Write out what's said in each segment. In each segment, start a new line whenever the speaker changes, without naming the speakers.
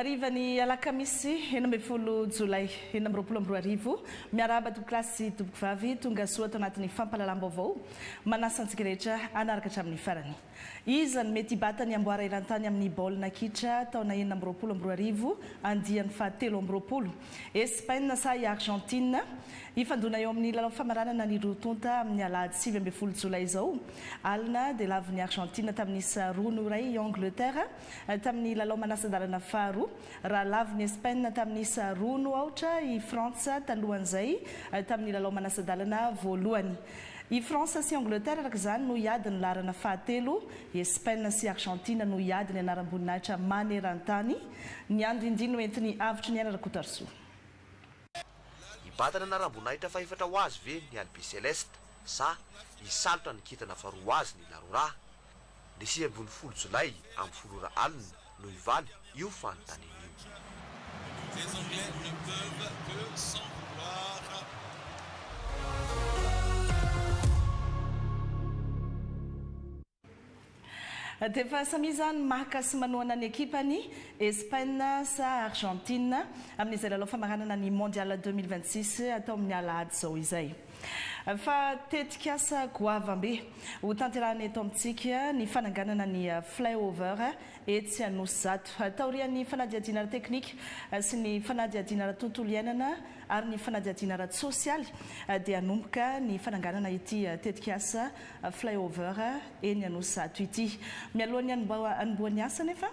Arivany alakamisy enina ambin'ny folo jolay enina amby roapolo amby roa arivo miarahaba tompoko klasy tompoko vavy tonga soa tao anatin'ny fampahalalam-baovao manasa antsika rehetra anaraka hatramin'ny farany. Iza no mety hibatany amboara eran-tany amin'ny baolina kitra taona enina amby roapolo amby roa arivo andian'ny fahatelo amby roapolo. Espagne sa i Argentine ifandona eo amin'ny lalao famaranana ny rotonta amin'ny alahady 7 ambin'ny folo jolay izao. Alina dia lavin'ny Argentine tamin'ny isa roa no iray i Angleterre tamin'ny lalao manasa-dalana faharoa. Raha lavin'ny Espagne tamin'ny isa roa no aotra i Frantsa talohan'izay tamin'ny lalao manasa-dalana voalohany. I Frantsa sy Angleterre araka izany no hiadiny larana fahatelo, Espagne sy Argentine no hiadiny anaram-boninahitra maneran-tany. Ny andro indiny no entiny avitry ny anarakotarsoa.
Hibatana anaram-boninahitra fa efatra ho azy ve ny Albi Celeste sa hisalotra ny kintana faharoa azy ny Larora. Ny 6 ambin'ny folo jolay amin'ny folora alina no hivaly io fanontaniana io.
Les Anglais ne peuvent que s'en vouloir.
Defa samy izany maka sy manohana ny ekipany Espagne sa Argentine amin'izay lalao famaranana ny mondial 2026 atao amin'ny alahady izao izay. Fa tetika asa goavambe ho tanterahana eto amintsika ny fananganana ny flyover etsy Anosy-Zato. Taorian'ny fanadihadiana ara-teknika sy ny fanadihadiana ara-tontolo iainana ary ny fanadihadiana ara-tsosialy dia hanomboka ny fananganana ity tetika asa flyover eny Anosy-Zato ity. Mialohan'ny anombohan'ny asa nefa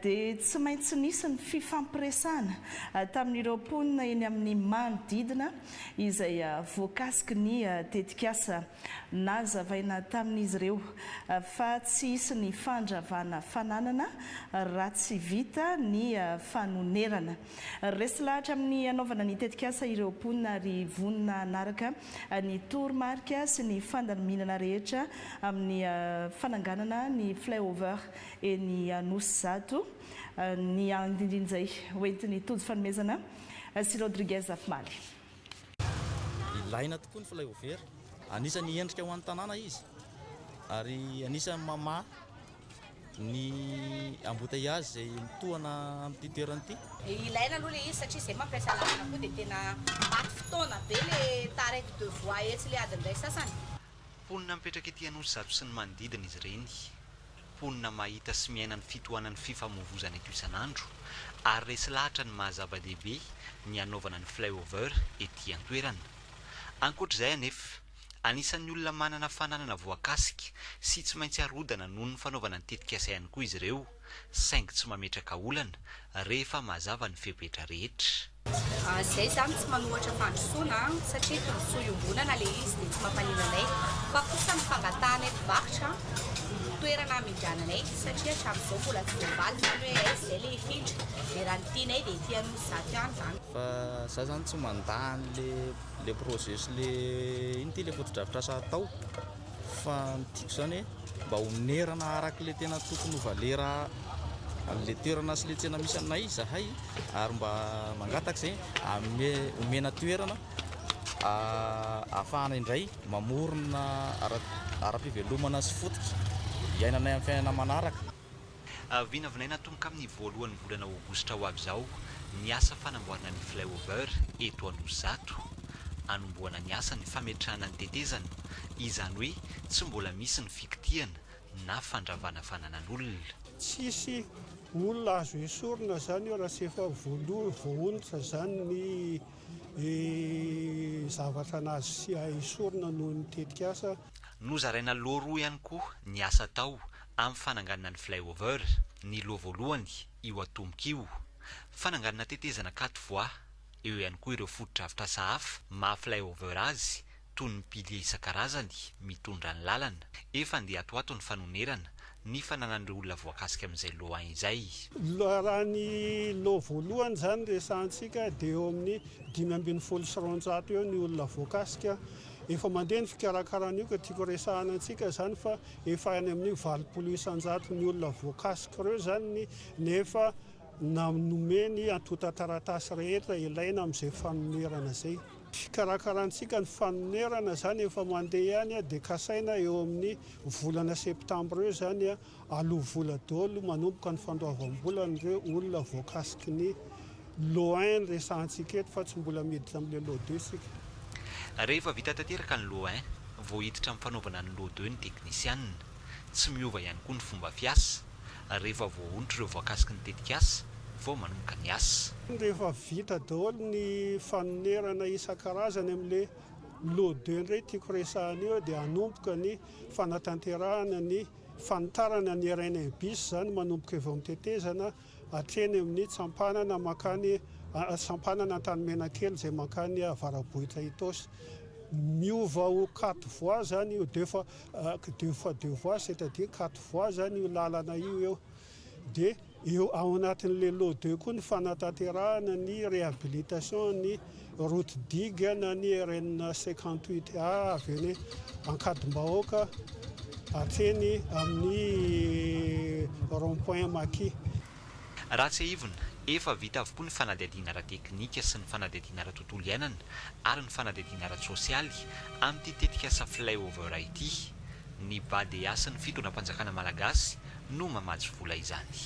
dia tsy maintsy nisy ny fifampiresahana tamin'ireo mponina eny amin'ny manodidina izay voakasiky ny tetikasa nazavaina tamin'izy ireo fa tsy hisy ny fandravana fananana raha tsy vita ny fanonerana. Resy lahatra amin'ny anaovana ny tetikasa ireo mponina ary vonina anaraka ny toromarika sy ny fandanominana rehetra amin'ny fananganana ny flyover eny Anosy-Zato. Ny andindrin'izay hoentiny tojo fanomezana sy Rodriguez Afmaly.
Ilaina tokoa ny flyover, anisany endrika ho an'ny tanàna izy ary anisany mama ny embouteillage izay mitohana amin'ity toerana ity.
Ilaina aloha le izy satria izay mampiasa lalana koa dia tena maty fotoana be le taraiky de voie etsy le adin'iray sasany.
Mponina mipetraka ety Anosy-Zato sy ny manodidina izy ireny. Mponina mahita sy miaina ny fitohanan'ny fifamoivoizana eto isan'andro ary resy lahatra ny mahazava-dehibe ny anaovana ny flyover ety an-toerana. Ankoatr'izay anefa, anisan'ny olona manana fananana voakasika sy tsy maintsy harodana noho ny fanaovana ny tetikasa ihany koa izy ireo, saingy tsy mametraka olana rehefa mazava ny fepetra rehetra.
Izay izany tsy manohatra fandrosoana satria tombosoa iombonana le izy dia tsy mampalina anay fa kosa ny fangatahana mpivarotra toerana amindrananay satria hatramin'izao mbola tsy voavaly izany hoe izay le hifindra dia raha ny tianay dia ety Anosy-Zato ihany izany.
Fa za zany tsy mandany le projet sy le foto-drafitr'asa atao fa ny tiako zany mba honerana araka le tena tokony ho valera le toerana sy le tsena misy anay zahay ary mba mangataka izay omena toerana ahafahana indray mamorona ara-pivelomana sy fototra iainanay amin'ny fiainana manaraka.
Vinavinaina tomboka amin'ny voalohan'ny volana aogositra ho avy izao ny asa fanamboarana ny flyover eto Anosy-Zato. Anombohana ny asa ny fametrahana ny tetezana, izany hoe tsy mbola misy ny fikitiana na fandravana fananan'olona.
Tsisy olona azo esorina zany eo raha tsy efa voaonitra zany ny zavatra anazy sy esorina noho ny tetikasa.
Nozaraina loha roa ihany koa ny asa tao amin'ny fananganana ny flyover. Ny loha voalohany io atomboka io, fananganana tetezana 4 voies, eo ihany koa ireo foto-drafitr'asa hafa maha flyover azy toy ny pilier isan-karazany mitondra ny lalana. Efa andeha atoato ny fanonerana ny fananan'ireo olona voakasika amin'izay loha izay.
Raha ny loha voalohany zany resahantsika dia eo amin'ny 5,900 eo ny olona voakasika. Efa mandeha ny fikarakarana io ka tiako resahana antsika zany fa efa any amin'ny 800 ny olona voakasika ireo zany nefa nanomeny antota taratasy rehetra ilaina amin'izay fanonerana izay. Fikarakarantsika ny fanonerana zany efa mandeha ihany dia kasaina eo amin'ny volana septambra eo zany aloha vola daholo manomboka ny fandoavam-bolan'ireo olona voakasiky ny loin resantsika eto fa tsy mbola miditra amin'ilay lot 2 sika.
Rehefa vita tanteraka ny lot 1 voahiditra amin'ny fanaovana ny lot 2 ny teknisianina, tsy miova ihany koa ny fomba fiasa rehefa voahonitra ireo voakasiky ny tetika asa vao manomboka ny asa.
Rehefa vita daholo ny fanonerana isan-karazany amin'ilay lot 2 indray tiako resahana eo dia hanomboka ny fanatanterahana ny fanitarana ny RN bis zany manomboka avy amin'ny tetezana hatreny amin'ny tsampanana makany tsampanana Antanimenakely izay makany Avarabohitra Itosy. Miova ho 4 voies zany io deux fois 2 voies c'est-à-dire 4 voies zany io lalana io eo. Dia eo ao anatin'ilay lot 2 koa ny fanatanterahana ny réhabilitation ny route digue na ny RN 58A avy eny Ankadimbahoaka hatreny amin'ny rond-point Maki.
Raha tsy ahivona, efa vita avokoa ny fanadihadiana ara-teknika sy ny fanadihadiana ara-tontolo iainana ary ny fanadihadiana ara-tsosialy amin'ny tetika asa flyover ity. Ny bady asa ny fitonam-panjakana malagasy no mamatsy vola izany.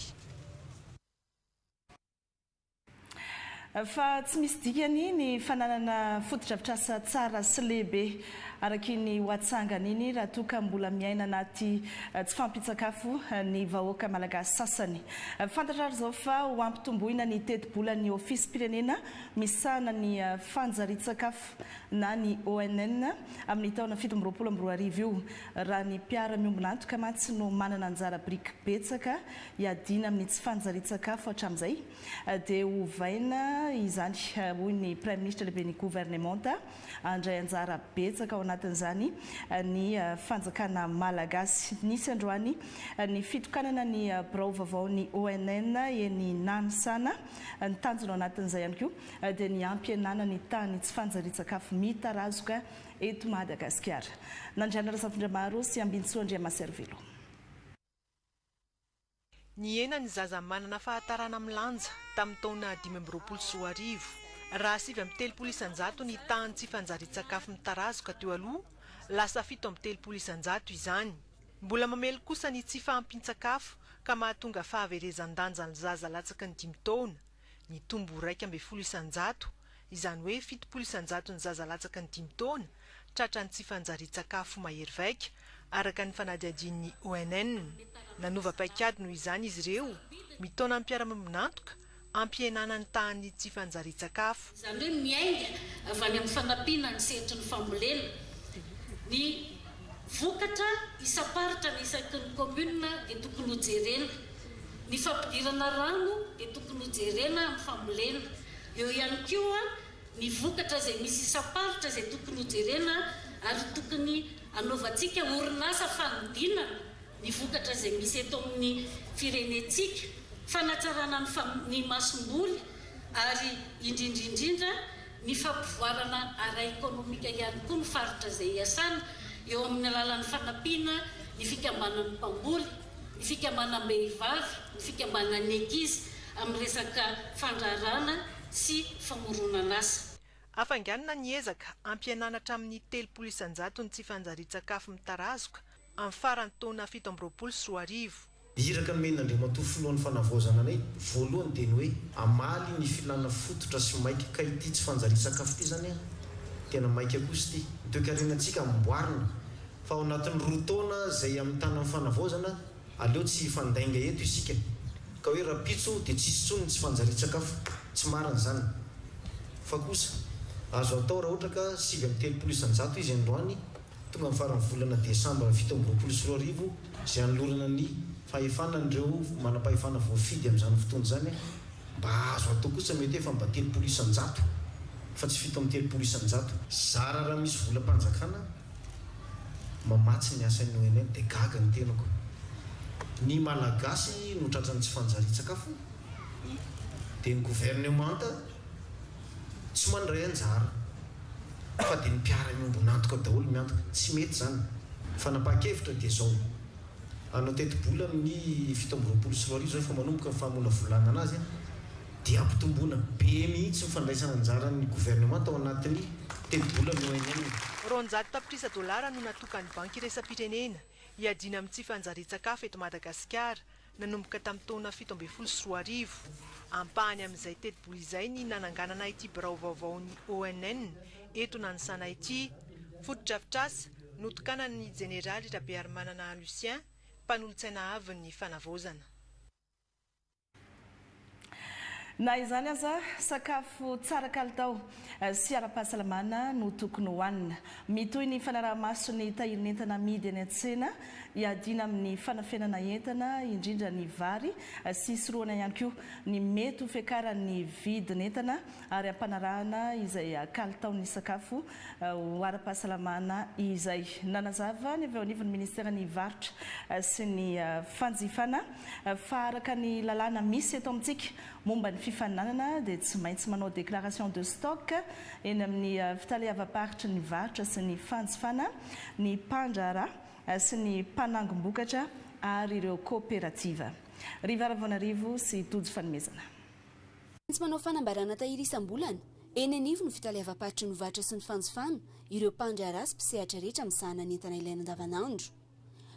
Fa tsy misy dikany ny fananana fotodrafitrasa tsara sy lehibe araky ny hoatsangana iny raha toa ka mbola miaina anaty tsy fampitsakafo ny vahoaka malagasy sasany. Fantatra ary zao fa ho ampitomboina ny teti-bola ny ofisy pirenena misahana ny fanjari-tsakafo na ny ONN amin'ny taona 2024 io. Raha ny mpiara miombona antoka mantsy no manana anjara biriky betsaka hiadina amin'ny tsy fanjari-tsakafo hatramin'izay dia hovaina izany hoy ny Prime Ministre lehibe ny gouvernementa andray anjara betsaka ao anatin'izany ny fanjakana malagasy. Nisy androany ny fitokanana ny birao vaovao ny ONN eny Nanisana ny tanjona ao anatin'izay ihany koa dia ny ampihenana ny tany tsy fanjari-tsakafo mitarazoka eto Madagasikara. Nandriana Rasafindramaro sy Ambintsoandriamaservelo.
Ny ena ny zaza manana fahatarana milanja tamin'ny taona 2024 raha 7.3 isanjato ny tany tsy fanjari-tsakafo mitarazoka teo aloha, lasa 7.3 isanjato izany. Mbola mamely kosa ny tsy fahampin-tsakafo ka mahatonga fahaverezan-danja ny zaza latsaky ny 5 taona. Ny tombo 1.2 isanjato, izany hoe 7 isanjato ny zaza latsaky ny 5 taona, tratra ny tsy fanjari-tsakafo mahery vaika araka ny fanadihadian'ny ONN. Nanova-paikady noho izany izy ireo, mitaona mpiara-miombonantoka ampihenana ny tany tsy fanjari-tsakafo.
Izany hoe miainga avy any amin'ny fanampiana ny sehatry ny fambolena. Ny vokatra isaparitra ny isaky ny commune dia tokony ho jerena. Ny fampidirana rano dia tokony ho jerena amin'ny fambolena. Eo ihany koa ny vokatra izay misy isaparitra izay tokony ho jerena ary tokony anaovantsika orinasa fanodinana ny vokatra izay misy eto amin'ny firenetsika, fanatsarana ny masomboly ary indrindrindrindra ny fampivoarana ara-ekonomika ihany koa ny faritra izay hiasana eo amin'ny alalan'ny fanampiana ny fikambanan'ny mpamboly, ny fikambanam-behivavy, ny fikambanan'ny ankizy amin'ny resaka fandrarana sy famoronana asa.
Afanganana ny ezaka ampihenana hatramin'ny 3 isanjato ny tsy fanjari-tsakafo mitarazoka amin'ny farany taona 2024.
Iraka men'Andriamatoa filohan'ny fanavozana anay voalohany dia ny hoe amaly ny filana fototra sy maika ka ity tsy fanjari-tsakafo ity zany tena maika kosa ity toekarenantsika mboarina fa ao anatin'ny 2 taona izay amin'ny tanan'ny fanavozana aleo tsy fandainga eto isika ka hoe rapitso dia tsisy tsony tsy fanjari-tsakafo tsy marina zany fa kosa azo atao raha ohatra ka 7.3 isanjato izy androany tonga amin'ny faran'ny volana desambra 2024 izay anolorana ny fahefana an'ireo manam-pahefana voafidy amin'izany fotoana zany mba azo atao kosa mety efa mba 3 isanjato fa tsy 7.3 isanjato. Zara raha misy volam-panjakana mamatsy ny asan'ny ONN dia gaga ny tenako. Ny malagasy no tratrany tsy fanjari-tsakafo dia ny gouvernementa tsy mandray anjara fa dia ny mpiara-miombonantoka daholo miantoka tsy mety zany. Fanapakevitra dia zao anao teti-bola amin'ny 2024 zao fa manomboka ny famolavolana anazy dia ampitomboana be mihitsy ny fandraisana anjara ny gouvernementa ao anatin'ny tebola no ONN.
ron-jato tapitrisa dolara no natokany banky iraisam-pirenena hiadina amin'ny tsy fanjarian-tsakafo eto Madagasikara nanomboka tamin'ny taona 17 ampahany amin'izay tetibola izay ny nananganana ity birao vaovaony ONN eto nanisana ity. Fotodrafitrasa notokanany jeneraly Rabearmanana Lucien mpanolontsaina avy ny fanavozana.
Na izany aza sakafo tsara kalitao sy ara-pahasalamana no tokony hohanina. Mitohy ny fanaraha-maso ny tahirin'entana amidy eny an-tsena hiadina amin'ny fanafenana entana indrindra ny vary sy soroana ihany koa ny mety ho fiakaran'ny vidin'entana ary ampanarahana izay kalitaon'ny sakafo ho ara-pahasalamana izay. Nanazava ny avy eo anivon'ny ministeran'ny varotra sy ny fanjifana fa araka ny lalàna misy eto amintsika momba ny fifaninanana dia tsy maintsy manao déclaration de stock eny amin'ny fitaleava-paritra ny varotra sy ny fanjifana, ny mpandraharaha sy ny mpanangom-bokatra ary ireo coopérativa. Riva Aravonarivo sy Tojo Fanomezana.
Tsy manao fanambarana tahiry isam-bolana eny anivo ny fitaleava-paritra ny varotra sy ny fanjifana ireo mpandraharaha sy mpisehatra rehetra misahana ny entana ilaina andavanandro.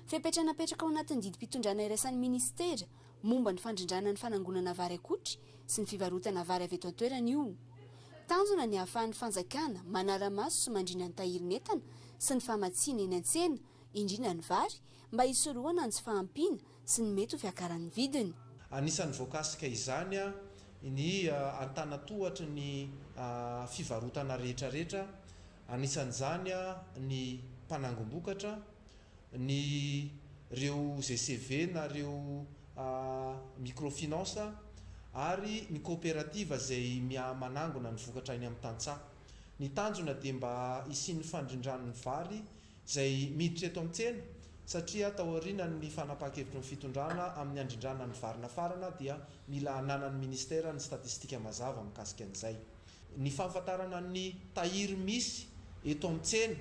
Fepetranapetraka ao anatin'ny didim-pitondrana irasan'ny ministera momba ny fandrindrana ny fanangonana vary akotry sy ny fivarotana vary avy eto an-toerana io. Tanjona ny ahafahan'ny fanjakana manara-maso sy mandrina ny tahirin'entana sy ny famatsiana eny an-tsena indrina ny vary mba hisorohana ny tsy fahampiana sy ny mety ho fiakaran'ny vidiny.
Anisan'ny voakasika izany ny antanatohatra ny fivarotana rehetrarehetra, anisan'izany ny mpanangom-bokatra, ny reo GCV na reo microfinance ary ny coopérative izay manangona ny vokatra eny amin'ny tantsaha. Ny tanjona dia mba isian'ny fandrindrana ny vary izay miditra eto amin'ny tsena satria taoriana ny fanapa-kevitra ny fitondrana amin'ny andrindrana ny vary nafarana dia mila ananan'ny ministera ny statistika mazava mikasika an'izay. Ny fahafantarana ny tahiry misy eto amin'ny tsena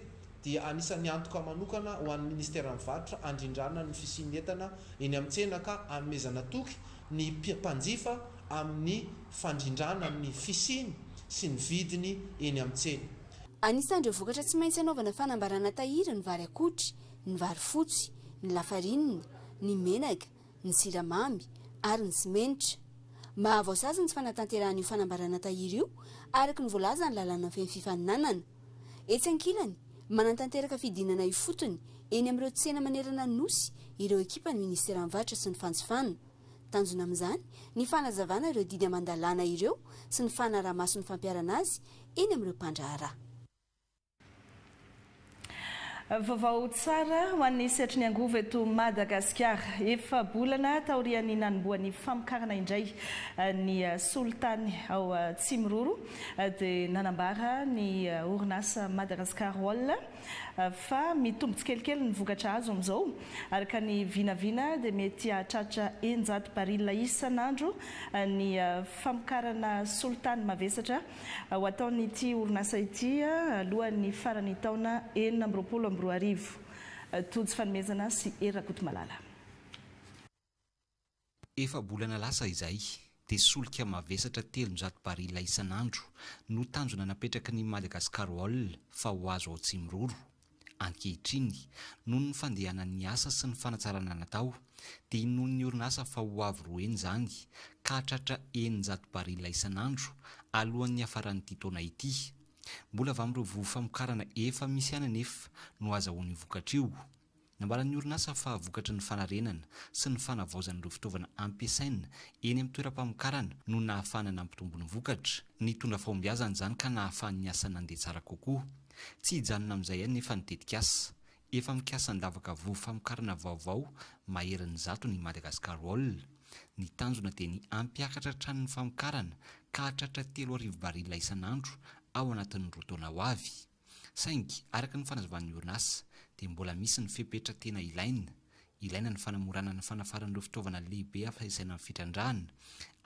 dia anisan'ny antoka manokana ho an'ny ministera ny varotra andrindrana ny fisian'ny entana eny amin'ny tsena ka amezana toky ny mpanjifa amin'ny fandrindrana ny fisiny sy ny vidiny eny amin'ny tsena.
Anisan'ireo vokatra tsy maintsy anaovana fanambarana tahiry ny vary akotry, ny vary fotsy, ny lafarinina, ny menaka, ny siramamy ary ny simenitra. Mahavoasazy ny tsy fanatanterahana io fanambarana tahiry io araka ny voalaza ny lalàna feno fifaninanana. Etsy ankilany manantanteraka fidinana io fotony eny amin'ireo tsena manerana ny nosy ireo ekipa ny ministera ny varotra sy ny fanjifana. Tanjona amin'izany ny fanazavana ireo didy amandalàna ireo sy ny fanaraha-maso ny fampiarana azy eny amin'ireo mpandraharaha.
Vaovao tsara ho an'ny setry ny angovo eto Madagasikara. Efa bolana taorian'ny nanomboan'ny famokarana indray ny solitany ao Tsimororo dia nanambara ny orinasa Madagascar Oil fa mitombo tsikelikely ny vokatra azo amin'izao araka ny vinavina dia mety hahatratra 100 barila isan'andro ny famokarana solitany mavesatra ho ataon'ity orinasa ity alohan'ny farany taona 2024. Tojo Fanomezana sy Erakoto Malala.
Efa bolana lasa izay dia solika mavesatra 300 barila isan'andro no tanjona napetraka ny Madagascar Oil fa ho azo ao Tsimororo. Ankehitriny noho ny fandehanan'ny asa sy ny fanatsarana natao dia noho ny orinasa fa ho avy roeny izany ka hahatratra 100 barila isan'andro alohan'ny hafaran'ity taona ity. Mbola avy amin'ireo vovo famokarana efa misy ihany anefa no azahoan'ny vokatra io. Nambaran'ny orinasa fa vokatry ny fanarenana sy ny fanavaozan'ireo fitaovana ampiasaina eny amin'ny toeram-pamokarana no nahafahanana ampitombo ny vokatra. Nitondra fahombiazana izany ka nahafahan'ny asa nandeha tsara kokoa. Tsy hijanona amin'izay ihany nefa nitetika asa. Efa mikasa ndavaka vovo famokarana vaovao maherin'ny zato ny Madagascar Oil. Ny tanjona dia ny ampiakatra tranon'ny famokarana ka hahatratra 3,000 barila isan'andro ao anatin'ny roa taona ho avy. Saingy araka ny fanazavan'ny orinasa dia mbola misy ny fepetra tena ilaina ny fanamorana ny fanafaran'ireo fitaovana lehibe afasaina amin'ny fitrandrahana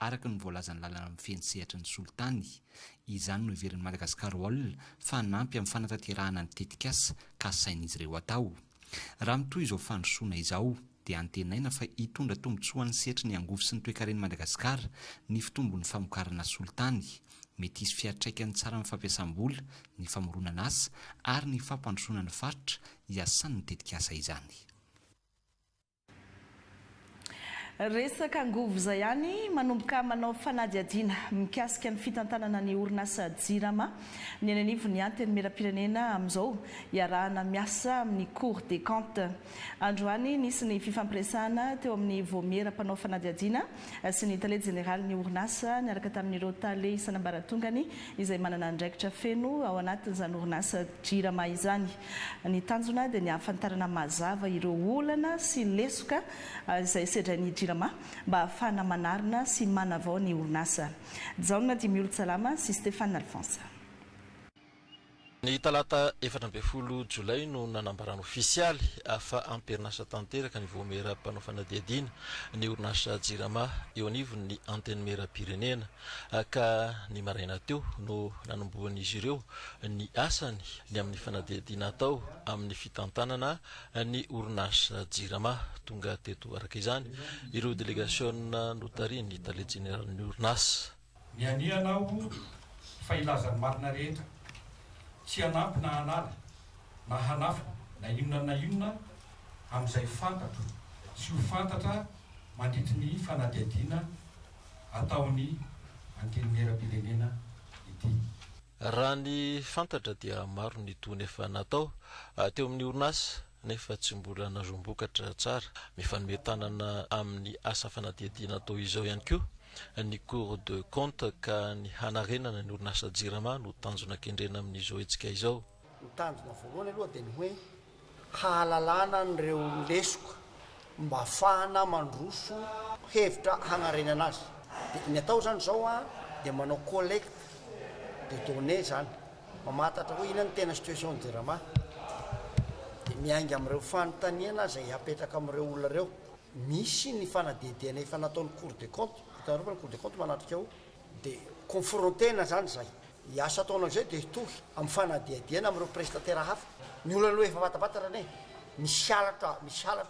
araka ny voalazan'ny lalàna amin'ny feno sehatra ny solitany. Izany no iverin'ny Madagascar Oil fa nampy amin'ny fanatanterahana ny tetikasa ka sain'izy ireo atao. Raha mitoy izao fandrosoana izao dia antenaina fa hitondra tombotsoa ny setry ny angovo sy ny toe-karen'i Madagasikara ny fitombon'ny famokarana solitany mety isy fiatraikany tsara amin'ny fampiasam-bola ny famoronana asa ary ny fampandrosoana ny faritra hiasany ny tetika asa izany.
Resaka angovo zay ihany manomboka manao fanadiadiana mikasika ny fitantanana ny orinasa Jirama ny ananivony anteny merapirenena amin'izao iarahana miasa amin'ny Cour des comptes. Androany nisy ny fifampiresahana teo amin'ny voamera mpanao fanadiadiana sy ny tale général ny orinasa niaraka tamin'ireo tale isanambaratongany izay manana andraikitra feno ao anatin'izany orinasa Jirama izany. Ny tanjona dia ny ahafantarana mazava ireo olana sy lesoka izay sedrany Jirama mba ahafahana manarina sy manavao ny orinasa. Jaona Dimiolo Salama sy Stéphane Alphonse.
Ny talata 14 Jolay no nanambarana ofisialy afa amperinasa tanteraka ny voamera mpanao fanadiadiana ny orinasa Jirama eo anivony ny anteny merapirenena ka ny maraina teo no nanomboan'izy ireo ny asany ny amin'ny fanadiadiana atao amin'ny fitantanana ny orinasa Jirama. Tonga teto araka izany ireo délégation notary ny tale général ny orinasa.
Mianianao fa ilazany marina rehetra tsy hanampy na hanala na hanafa na inona amin'izay fantatro sy ho fantatra mandritra ny fanadiadiana ataony anteny merapirenena ity.
Raha ny fantatra dia maro ny tony efa natao teo amin'ny orinasa nefa tsy mbola nazombokatra tsara mifanometanana amin'ny asa fanadiadiana atao izao ihany koa ny Cour de compte ka ny hanarenana ny orinasa Jirama no tanjona kendrena amin'izao etsika izao.
Ny tanjona voalohany aloha dia ny hoe hahalalana nireo lesoka mba ahafahana mandroso hevitra hanarenana azy. Ny atao zany zao dia manao collecte de données zany mamatatra hoe inona ny tena situation Jirama dia miainga amin'ireo fanontaniana izay apetraka amin'ireo olona ireo. Misy ny fanadiadiana efa nataon'ny Cour des comptes, hitanareo fa ny Cour des comptes manatrika ao dia confrontena zany zay. Asa ataonao izay dia tohy amin'ny fanadiadiana amin'ireo prestataire hafa. Ny olona aloha efa vatabantatra ne misy halatra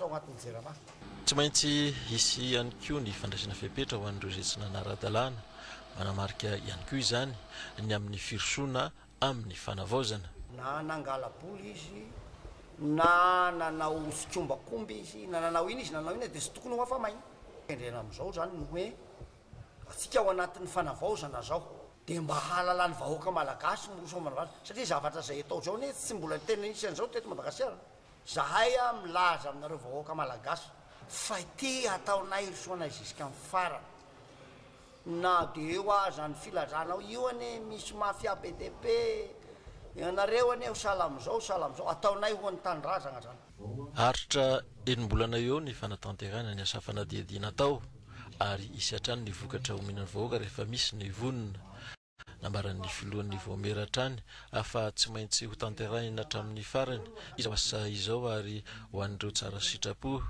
ao anatin'ny Jirama.
Tsy maintsy hisy ihany koa ny fandraisana fepetra ho an'ireo izay tsy nanara-dalàna manamarika ihany koa izany ny amin'ny firosoana amin'ny fanavaozana.
Na nangala-bola izy na nanao sikombakomby izy na nanao iny izy nanao iny dia sy tokony ho afamainy. Endrena amin'izao zany no hoe atsika ao anatin'ny fanavaozana zao dia mba hahalalany vahoaka malagasy mirosomanavazy satria zavatra izay atao zao ne tsy mbola tena isan'izao teto Madagasikara. Zahay milaza aminareo vahoaka malagasy fa ity ataonay rosoana izy isika amin'ny farany na dia eo azany filazanao io ane misy mafia BDP ianareo ane sala am'izao ataonay ho any tanindrazana zany.
Haritra enim-bolana eo ny fanatanterana ny asa fanadiadiana atao ary isy hatrany ny vokatra omenan'ny vahoaka rehefa misy ny vonona. Nambaran'ny filohan'ny voamera hatrany afa tsy maintsy ho tanterahina hatramin'ny farany izao asa izao ary ho an'ireo tsara sitrapo.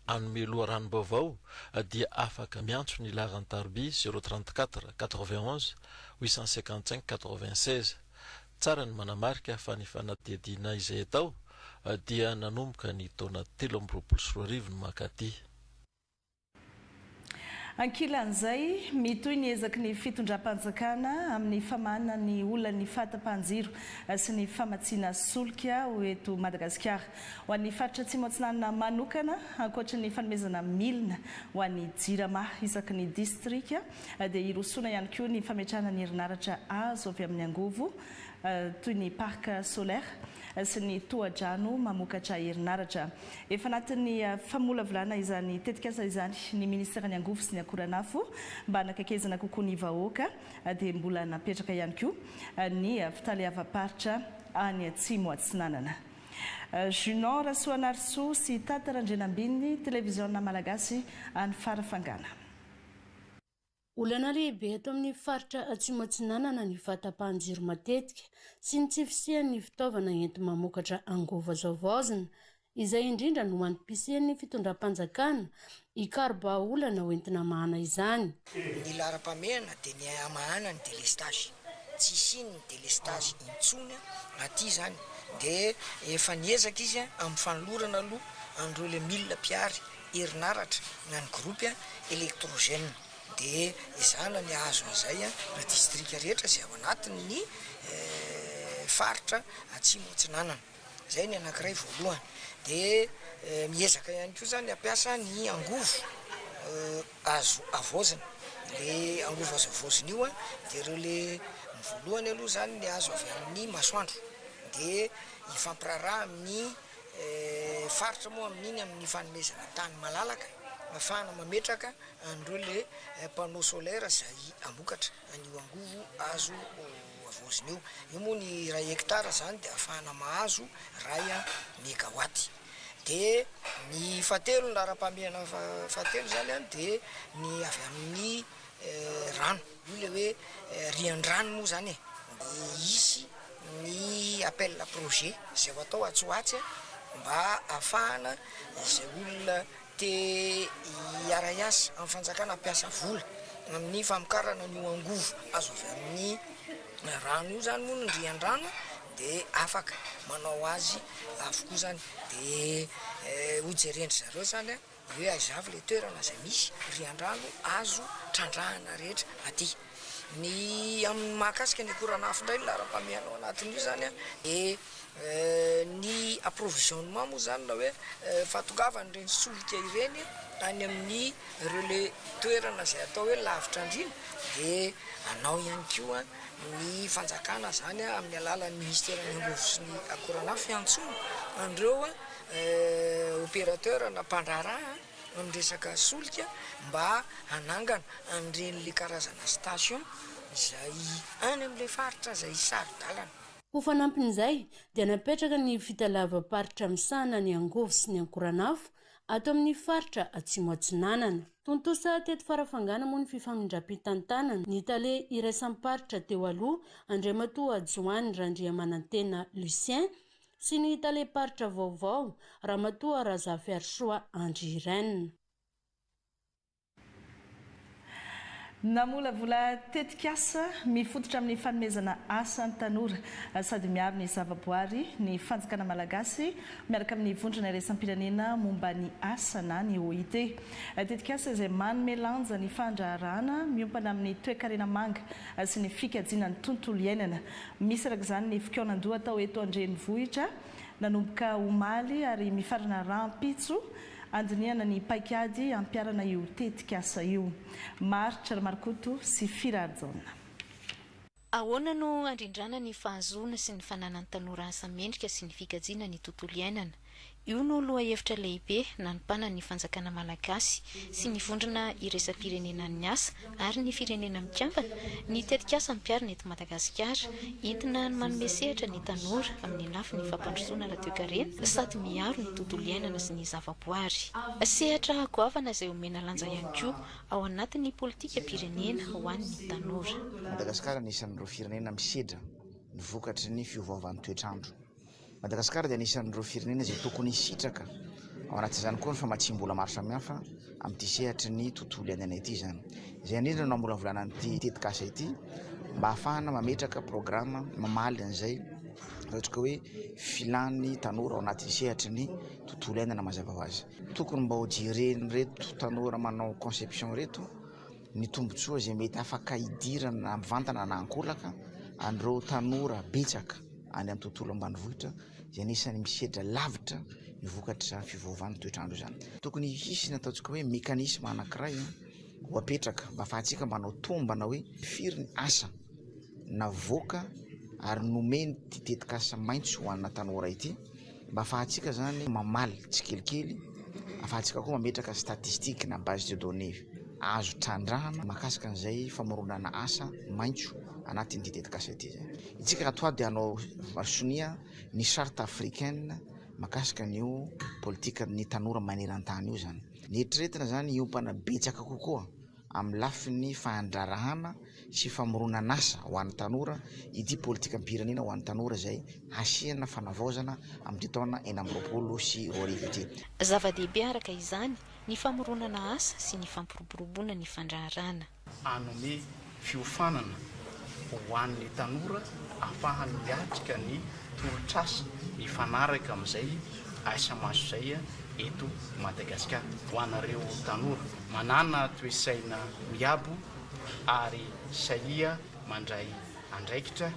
Anome loharanom-baovao dia afaka miantso ny laran'ny tarby 034 91 855 96. Tsara ny manamarika fa ny fanadiadiana izay atao dia nanomboka ny taona 2024 no makaty.
Ankilan'izay mitoy ny ezaky ny fitondram-panjakana amin'ny famana ny olona ny fahatapanjiro sy ny famatsiana solika eto Madagasikara. Ho an'ny faritra Atsimo Atsinanana manokana ankoatra ny fanomezana milina ho an'ny Jirama isaky ny distrika dia irosona ihany koa ny fametrahana ny herinaratra azo avy amin'ny angovo toy ny parc solaire sy ny tohadrano mamokatra herinaratra. Efa anatin'ny famolavolana izany tetikasa izany ny ministera ny angovo sy ny akoranafo mba nakakezana kokoa ny vahoaka dia mbola napetraka ihany koa ny fitaleava-paritra any Atsimo Atsinanana. Junon Rasoanarso sy Tata Randrenambiny televiziona malagasy any Farafangana.
Olana lehibe ato amin'ny faritra Atsimo Atsinanana ny fahatapahan-jiro matetika sy ny tsy fisian'ny fitaovana enti mamokatra angovo azovaozana izay indrindra no mantom-pisian'ny fitondram-panjakana hikarba olana ho entina mahana izany.
Ny laram-pamehana dia ny amahana ny délestage. Tsy siny ny délestage intsony aty zany dia efa niezaka izy amin'ny fanolorana aloha andreo le milina piary herinaratra na ny groupe électrogène. dia izana ny azo an'izay a na distrika rehetra zay ao anatin'ny faritra atsimo atsinanana zay ny anankiray voalohany dia miezaka ihany koa zany ampiasa ny angovo azo avozina le angovo azo avozina io a dia ireo le voalohany aloha zany ny azo avy amin'ny masoandro dia ifampiraraha amin'ny faritra moa amin'iny amin'ny fanomezana tany malalaka afahana mametraka andreo le panneau solaire zay amokatra an'io angovo azo avozina io moa ny ray hectara zany dia afahana mahazo ray mégawatt dia ny fahatelo ny lara-pamehana fahatelo zany a dia ny avy amin'ny rano io le hoe rian-drano moa zany e dia isy ny appel projet zay ho atao atsoatsy mba afahana izay olona te hiara-iasa amin'ny fanjakana ampiasa vola amin'ny famokarana ny angovo azo avy amin'ny rano io zany moa ny rian-drano dia afaka manao azy avokoa zany dia hojerendry zareo zany a hoe aizavy le toerana zay misy rian-drano azo trandrahana rehetra aty ny amin'ny mahakasika ny akoranafo indray ny lara-pamehanao anatin'io zany a dia ny approvisionnement moa zany na hoe fahatongavany ireny solika ireny any amin'ny ireo le toerana zay atao hoe lavitra andrina dia anao ihany koa ny fanjakana zany a amin'ny alalan'ny ministèren'ny angovo sy ny akoranafo iantsoana andreo opérateur na mpandraraha amresaka solika mba hanangana an'ireny le karazana station zay any amin'le faritra zay saro-dalana.
Ho fanampin'izay dia napetraka ny fitalavam-paritra misahana ny angovo sy ny ankoranafo ato amin'ny faritra atsimo atsinanana. Tontosa teto farafangana moa ny fifamindram-pitantanana ny tale iraisam-paritra teo aloha Andriamatoa Joany Randriamanantena Lucien sy ny tale paritra vaovao Ramatoa Razafy Arsoa Andrirenina.
Namolavola tetikasa mifototra amin'ny fanomezana asa ny tanora sady miaro ny zavaboary ny fanjakana malagasy miaraka amin'ny vondrona iraisam-pirenena momba ny asa na ny OIT. Tetikasa izay manome lanja ny fandraharahana miompana amin'ny toe-karena manga sy ny fikajiana ny tontolo iainana. Misy araka izany ny fikaonan-doha atao eto Andrenivohitra nanomboka omaly ary mifarana rampitso andiniana ny paikady ampiarana io tetikasa io. Maritra Markoto sy Firarjona.
Ahoana no andrindrana ny fahazoana sy ny fananany tanora asa mendrika sy ny fikajiana ny tontolo iainana. Io no loha hevitra lehibe nanompanana ny fanjakana malagasy sy ny vondrona iraisam-pirenena ny asa ary ny firenena mikambana ny tetikasa ampiarina eto Madagasikara entina manome sehatra ny tanora amin'ny lafiny fampandrosoana radio-karena sady miaro ny tontolo iainana sy ny zavaboary. Sehatra goavana izay omena lanja ihany koa ao anatin'ny politika pirenena ho an'ny tanora.
Madagasikara anisan'ireo firenena misedra ny vokatry ny fiovaovan'ny toetrandro. Madagasikara dia anisan'ireo firenena izay tokony hisitraka ao anatin'izany koa ny famatsim-bola maro samihafa amin'ity sehatry ny tontolo iainana ity zany. Izay indrindra no namolavolana an'ity tetikasa ity mba ahafahana mametraka programa mamaly an'izay ohatra hoe filany tanora ao anatin'ny sehatry ny tontolo iainana mazava ho azy. Tokony mba ho jereny reto tanora manao conception reto ny tombotsoa izay mety afaka hidirana mivantana na ankolaka andreo tanora betsaka any amin'ny tontolo ambanivohitra izay anisany misedra lavitra ny vokatra fivoavan'ny toetrandro zany. Tokony hisy ny ataontsika hoe mekanisme anankiray ho apetraka mba afahantsika manao tombana hoe firy ny asa navoaka ary nomeny ty tetikasa maitso ho anna tanora ity mba afahantsika zany mamaly tsikelikely afahantsika koa mametraka statistique na base de données azo trandrahana makasika an'izay famoronana asa maitso anatin'ity tetikasa ity zay. Itsika atoa dia hanao sonia ny charte africaine makasika n'io politika ny tanora maneran-tany io zany. Ny eritreretina zany iompana betsaka kokoa amin'ny lafiny fahandrarahana sy famoronana asa ho an'ny tanora ity politika pirenena ho an'ny tanora zay asiana fanavaozana amin'ny taona 2020 sy 2020 ity.
Zava-dehibe araka izany ny famoronana asa sy ny fampiroboroboana ny fandraharana.
Anome fiofanana ho an'ny tanora ahafahany miatrika ny tolotr'asa mifanaraka amin'izay asa maso zay eto Madagasikara ho anareo tanora manana toesaina miabo ary saia mandray andraikitra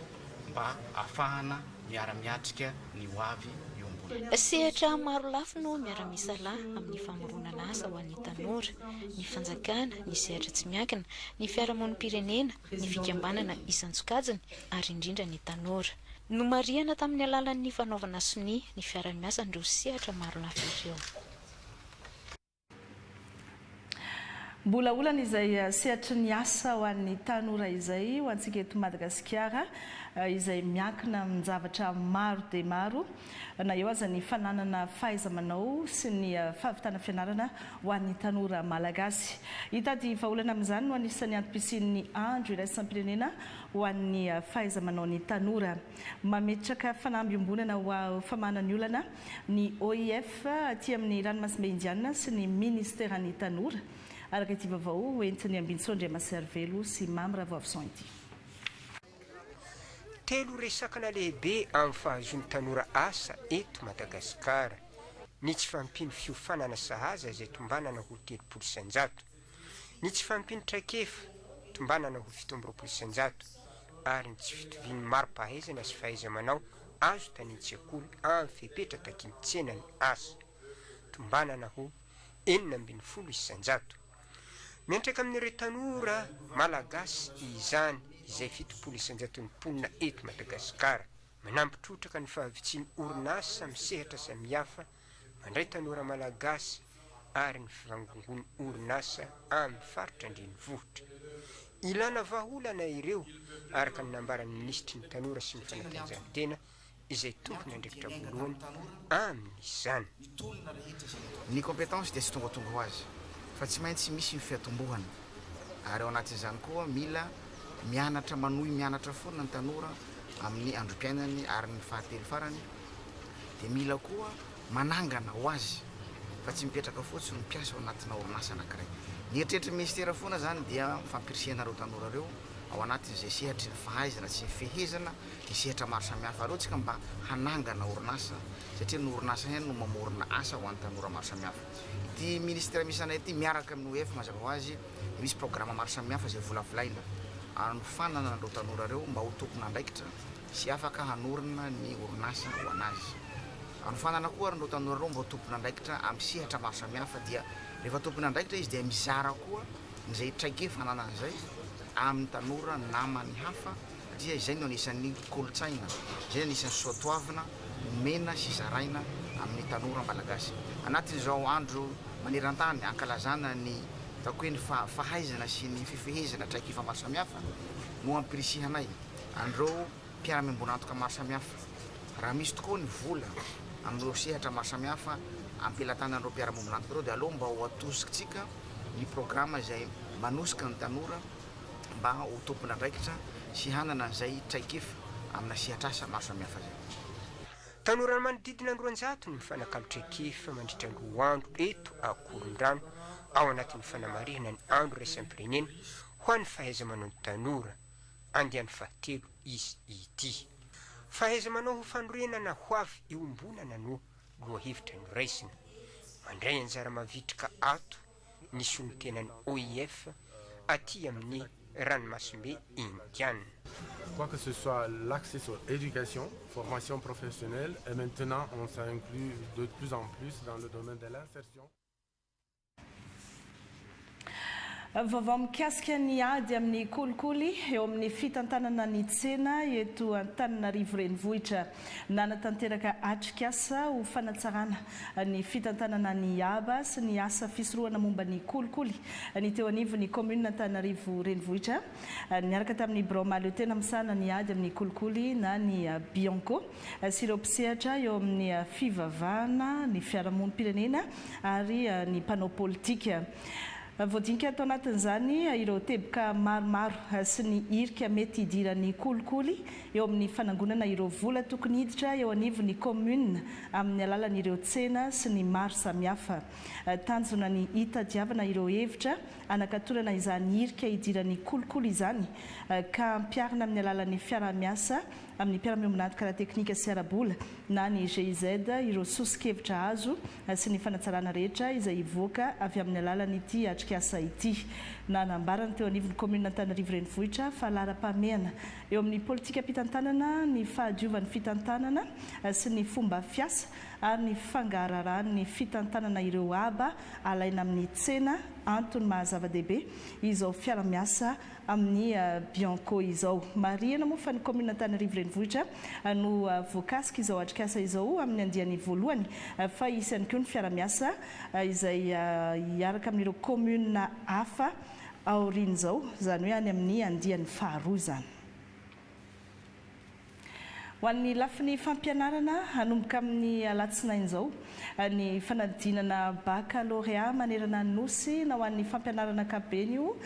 mba ahafahana miara-miatrika ny hoavy eo ambony.
Sehatra maro lafo no miara-misalahy amin'ny famoronana asa ho an'ny tanora, ny fanjakana, ny sehatra tsy miankina, ny fiarahamonim-pirenena, ny fikambanana isan-tsokajiny ary indrindra ny tanora. No mariana tamin'ny alalan'ny fanaovana soni ny fiara-miasa ndreo sehatra maro lafo ireo.
Mbola olana izay sehatry ny asa ho an'ny tanora izay ho antsika eto Madagasikara izay miankina amin'ny zavatra maro dia maro na eo aza ny fananana fahaiza-manao sy ny fahavitana fianarana ho an'ny tanora malagasy. Hitady vahaolana amin'izany no anisan'ny antom-pisian'ny andro iraisam-pirenena ho an'ny fahaiza-manao ny tanora. Mametraka fanamby-ombonana ho famana ny olana ny OIF aty amin'ny ranomasimbe indiana sy ny ministeran'ny tanora. Araka ity vaovao hoentiny Ambintsondry Maservelo sy Mamra Vavson ity.
Telo resakana lehibe amin'ny fahazon'ny tanora asa eto Madagasikara. Ny tsy fampiny fiofanana sahaza izay tombanana ho 300,000, ny tsy fampiny traikefa tombanana ho 720,000 ary ny tsy fitoviany maro-pahaizana sy fahaiza-manao azo tanin-tsekoly amin'ny fepetra takim-tsenany asa tombanana ho 720,000. Miantraika amin'ireo tanora malagasy izany izay 700,000 ny mponina eto Madagasikara, manampitrotraka ny fahavitsiany orinasa misehatra samihafa mandray tanora malagasy ary ny fivangongon'ny orinasa amin'ny faritra andrenivohitra. Ilana vahaolana ireo araka ny nambaran'ny ministry ny tanora sy ny fanatanjahantena izay tompony andraikitra voalohany amin'izany.
Ny compétence dia tsy tongatonga ho azy fa tsy maintsy misy ny fiatombohana ary ao anatin'izany koa mila mianatra manohy mianatra foana ny tanora amin'ny androm-piainany ary ny fahatelo farany dia mila koa manangana ho azy fa tsy mipetraka fotsiny mpiasa ao anatina orinasa anankiray. Ny eritreritra ministera foana zany dia fampirisihana ireo tanora ireo ao anatin'izay sehatra ny fahaizana sy ny fehezana ny sehatra maro samihafa ireo tsika mba hanangana orinasa satria ny orinasa ihany no mamorona asa ho an'ny tanora maro samihafa. Ity ministera misy anay ity miaraka amin'ny OIF mazava ho azy misy programma maro samihafa izay volavolaina anofanana an'ireo tanora ireo mba ho tompona andraikitra sy afaka hanorina ny orinasa ho anazy. Anofanana koa ireo tanora ireo mba ho tompona andraikitra amin'ny sehatra maro samihafa dia rehefa tompona andraikitra izy dia mizara koa izay traikefa ananan'izay amin'ny tanora namany hafa satria izay no anisan'ny kolotsaina, izay anisan'ny soatoavina omena sy zaraina amin'ny tanora malagasy. Anatin'izao andro maneran-tany ankalazana ny tako hoe ny fahaizana sy ny fifehezana traikefa maro samihafa no ampirisihanay andreo mpiara-miambonantoka maro samihafa. Raha misy tokoa ny vola amin'ireo sehatra maro samihafa ampelantanan'ireo mpiara-miambonantoka ireo dia aloha mba ho atosikatsika ny programma izay manosika ny tanora mba ho tompona andraikitra sy hanana an'izay traikefa amina sehatra asa maro samihafa zay.
Tanora manodidina 200 ny mifanakalo-traikefa mandritra ny 2 andro eto Akorondrano ao anatin'ny fanamarihana ny andro iraisam-pirenena ho an'ny fahaiza-manao ny tanora andiany fahatelo izy ity. Fahaiza-manao ho fanorenana ho avy iombonana no lohahevitra ny raisina mandray anjara mavitrika ato ny solontenan'ny OIF aty amin'ny ranomasimbe indiana.
Quoi que ce soit l'accès sur éducation, formation professionnelle et maintenant on s'inclut de plus en plus dans le domaine de l'insertion.
Vaovao mikasika ny ady amin'ny kolikoly eo amin'ny fitantanana ny tsena eto Antananarivo renivohitra nanatanteraka atrik'asa ho fanatsarana ny fitantanana ny aba sy ny asa fisorohana momba ny kolikoly ny teo anivon'ny commune Antananarivo renivohitra niaraka tamin'ny Bromalo tena misana ny ady amin'ny kolikoly na ny Bianco sy ireo mpisehatra eo amin'ny fivavahana ny fiarahamonim-pirenena ary ny mpanao politika. voadinika atao anatin'izany ireo teboka maromaro sy ny irika mety hidiran'ny kolikoly eo amin'ny fanangonana ireo vola tokony hiditra eo anivon'ny commune amin'ny alalan'ireo tsena sy ny maro samihafa. Tanjona ny hitadiavana ireo hevitra anakatonana izany irika hidiran'ny kolikoly izany ka ampiarina amin'ny alalan'ny fiaramiasa amin'ny mpiara-miombonantoka teknika sy arabola na ny GIZ ireo sosikevitra azo sy ny fanatsarana rehetra izay ivoaka avy amin'ny alalan'ity atrikasa ity. Nanambarana teo anivon'ny commune Antananarivo renivohitra fa lara-pameana eo amin'ny politika ampitantanana ny fahadiovan'ny fitantanana sy ny fomba fiasa ary ny fangararahan'ny fitantanana ireo aba alaina amin'ny tsena antony mahazava-dehibe izao fiaramiasa amin'ny Bianco izao. Mariana moa fa ny commune Antananarivo renivohitra no voakasika izao atrikasa izao amin'ny andiany voalohany fa isany koa ny fiaramiasa izay hiaraka amin'ireo commune hafa aoriana izao izany hoe any amin'ny andiany faharoa izany. Ho an'ny lafin'ny fampianarana hanomboka amin'ny alatsinainy izao ny fanadinana baccalauréat manerana ny nosy na ho an'ny fampianarana ankapobeny io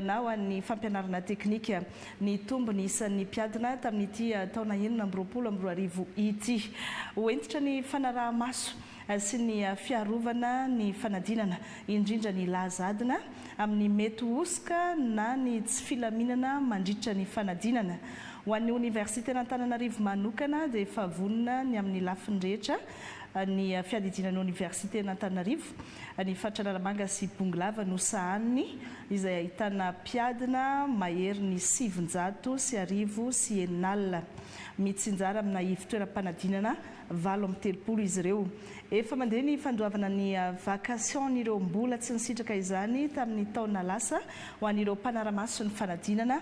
na ho an'ny fampianarana teknika ny tombony isan'ny mpiadina tamin'ity taona 2024 ity. Hoentitra ny fanaraha-maso sy ny fiarovana ny fanadinana indrindra ny lahazadina amin'ny mety osika na ny tsy filaminana mandritra ny fanadinana. Ho an'ny Université Antananarivo manokana dia efa vonona ny amin'ny lafiny rehetra ny fiadidinan'ny Université Antananarivo ny Fatranaramanga sy Bongolava no sahaniny izay ahitana mpiadina mahery ny 700 sy arivo sy eninalina mitsinjara amina ivitoeram-panadinana 730 izy ireo. Efa mandeha ny fandoavana ny vacation ireo mbola tsy nisitraka izany tamin'ny taona lasa ho an'ireo mpanaramaso ny fanadinana.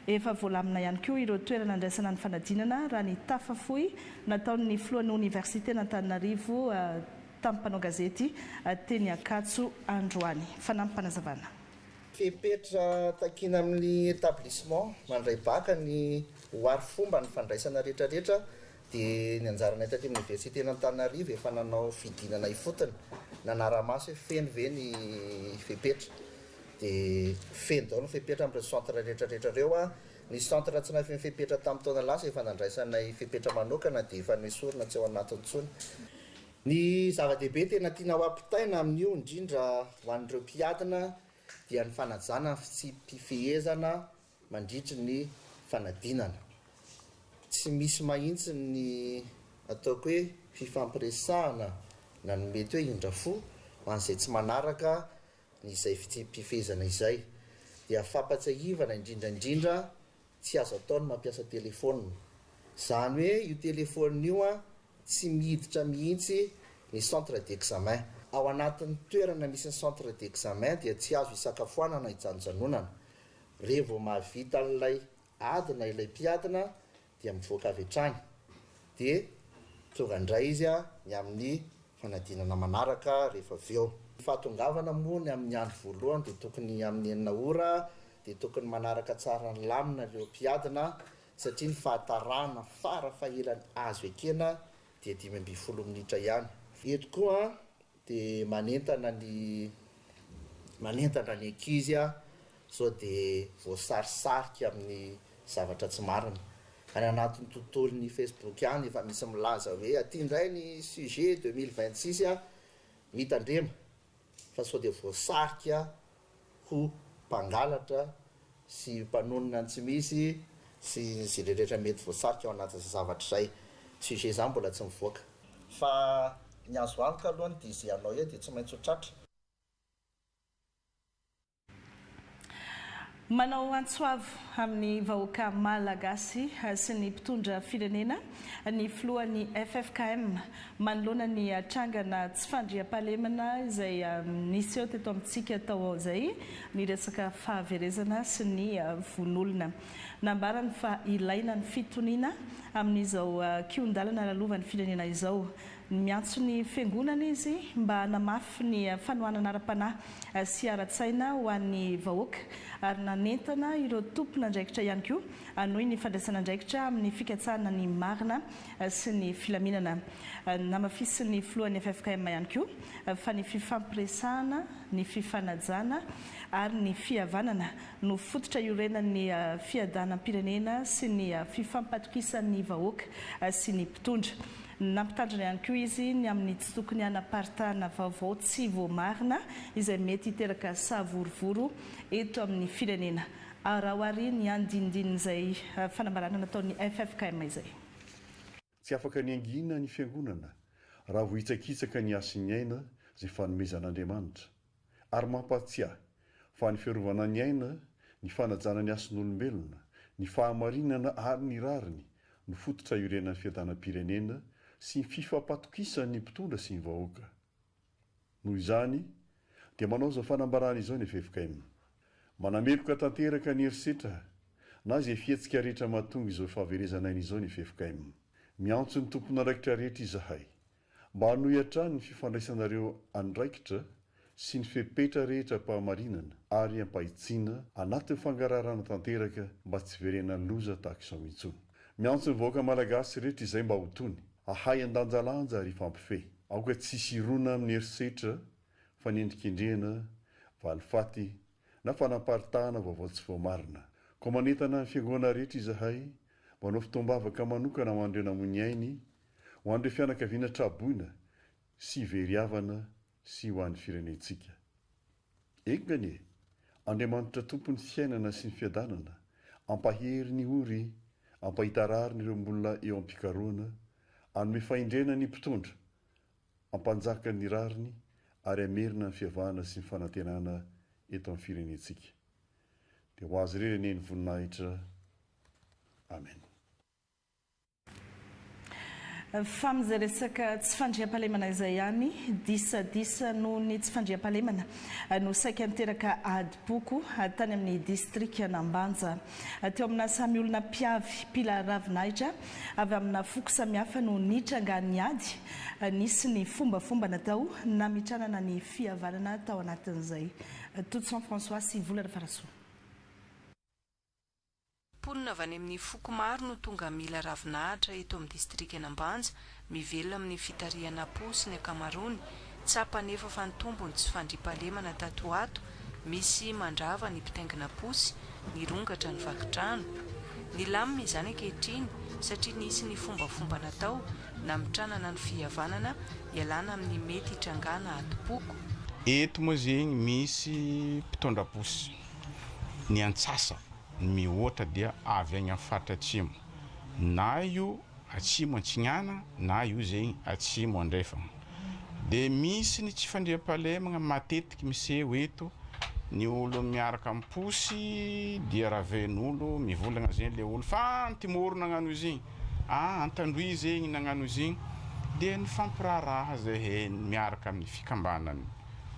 Efa voalamina ihany koa ireo toerana andraisana ny fanadinana raha ny tafafohy nataon'ny filohan'ny Université Antananarivo tamin'ny mpanao gazety teny Akatso androany. Fanampanazavana.
Fipetra takina amin'ny établissement mandray baka ny hoary fomba ny fandraisana rehetrarehetra dia ny anjarana eto amin'ny Université Antananarivo efa nanao fidinana ifotony nanara-maso hoe feno ve ny fipetra. Dia feno daholo ny fipetra amin'ireo centre rehetrarehetra ireo ny centre tsy nahy fipetra tamin'ny taona lasa efa nandraisanay fipetra manokana dia efa nisorona tsy ao anatiny intsony. Ny zava-dehibe tena tiana ho ampitaina amin'io indrindra ho an'ireo mpiadina dia ny fanajana sy mpifehezana mandritry ny fanadinana. Tsy misy mahitsy ny ataoko hoe fifampiresahana na ny mety hoe indrafo ho an'izay tsy manaraka izay mpifehezana izay dia fampatsahivana indrindraindrindra tsy azo ataony mampiasa telefônina. Izany hoe io telefônina io tsy miditra mihitsy ny centre d'examen. Ao anatin'ny toerana misy ny centre d'examen dia tsy azo isakafoanana ijanonjanonana. Rehefa mahavita n'ilay adina ilay mpiadina dia mivoaka avy hatrany dia tonga indray izy ny amin'ny fanadinana manaraka rehefa avy eo. Fahatongavana moa ny amin'ny andro voalohany dia tokony amin'ny 9 ora dia tokony manaraka tsara ny lamina ireo mpiadina satria ny fahatarana farafahelany azo ekena dia 15 minitra ihany. Eto koa dia manentana ny ankizy sao dia voasarisarika amin'ny zavatra tsy marina. Any anatin'ny tontolon'ny Facebook ihany efa misy milaza hoe aty indray ny sujet 2026 mitandrema fa sao dia voasarika ho mpangalatra sy mpanonona tsy misy sy izay rehetra mety voasarika ao anatin'izay zavatra izay. Sujet izany mbola tsy mivoaka fa ny azo antoka alohany dia izay anao eo dia tsy maintsy ho tratra.
Manao antsoavo amin'ny vahoaka malagasy sy ny mpitondra firenena ny filohan'ny FFKM manoloana ny trangana tsy fandriam-pahalemana izay nisy eo teto amintsika tao izay ny resaka fahaverezana sy ny vonolona. Nambarany fa ilaina ny fitoniana amin'izao kiondalana lalovan'ny firenena izao miantso ny fiangonana izy mba hanamafy ny fanohanana ara-panahy sy ara-tsaina ho an'ny vahoaka ary nanentana ireo tompon'andraikitra ihany koa anohy ny fandraisana andraikitra amin'ny fikatsahana ny marina sy ny filaminana. Namafisy ny filohan'ny FFKM ihany koa fa ny fifampiresahana, ny fifanajana ary ny fihavanana no fototra iorenan'ny fiadanam-pirenena sy ny fifampatokisan'ny vahoaka sy ny mpitondra. Nampitandrina ihany koa izy ny amin'ny tsy tokony hanaparitahana vaovao tsy voamarina izay mety hiteraka savorovoro eto amin'ny firenena. Arahoary ny andinindin'izay fanambarana nataon'ny FFKM izay.
Tsy afaka ny angina ny fiangonana raha vo hitsakitsaka ny asin'ny aina izay fanomezan'Andriamanitra ary mampatsiahy fa ny fiarovana ny aina, ny fanajana ny ason'olombelona, ny fahamarinana ary ny rariny no fototra iorenan'ny fiadanam-pirenena sy ny fifampatokisan'ny mpitondra sy ny vahoaka. Noho izany dia manao izao fanambarana izao ny FFKM. Manameloka tanteraka ny herisetra na izay fihetsika rehetra mahatonga izao fahaverezana izao ny FFKM. Miantso ny tompon'andraikitra rehetra izahay mba hanohy hatrany ny fifandraisanareo andraikitra sy ny fepetra rehetra mpahamarinana ary ampahitsiana anatin'ny fangararana tanteraka mba tsy verenan'ny loza tahaka izao mihitsy. Miantso ny vahoaka malagasy rehetra izay mba ho tony ahay andanjalanja ary fampifehy aoka tsisy irona amin'ny herisetra fa ny endrikendrehana valifaty na fanamparitahana vaovao tsy voamarina. Ko manentana ny fiangonana rehetra izahay manao fitombavaka manokana ho andreo namon'ny ainy, ho andreo fianakaviana traboina sy veriavana sy ho an'ny firenentsika. Engany e, Andriamanitra tompon'ny fiainana sy ny fiadanana, ampahery ny ory, ampahitarary ireo mbolina eo am-pikaroana, anome faindrena ny mpitondra, ampanjaka ny rariny ary amerina ny fiavahana sy ny fanantenana eto amin'ny firenentsika. Dia ho azy reny ny voninahitra. Amen.
Famizay resaka tsy fandriam-pahalemana izay ihany, disadisa noho ny tsy fandriam-pahalemana no saika niteraka adi-poko tany amin'ny distrika Anambanja. Teo amina samy olona mpiavy mpila ravinahitra avy amina foko samihafa no nitranga ny ady, nisy ny fombafomba natao namitranana ny fihavanana tao anatin'izay. Toutson François sy Volana Farasoa.
Ponina avy any amin'ny foko maro no tonga mila ravinahitra eto amin'ny distrika Anambanja, mivelona amin'ny fitariana posy ny akamarony, tsapa nefa fa ny tombony tsy fandriam-pahalemana tato ato, misy mandrava ny mpitaingina posy, ny rongatra ny vakitrano. Ny lamina izany ankehitriny satria nisy ny fombafomba natao namitranana ny fihavanana ialana amin'ny mety hitrangana adi-poko.
Eto moa zegny misy mpitondra posy, ny antsasa mihoatra dia avy any amin'ny faritra atsimo, na io atsimo Antsignana na io zegny atsimo Andrefana. Dia misy ny tsy fandriam-pahalemana matetiky miseho eto, ny olo miaraka amin'ny posy dia raven'olo mivolagna zegny le olo fa antimoro nagnano izy igny, antandroy zegny nagnano izy igny, dia ny fampiraraha zay miaraka amin'ny fikambanany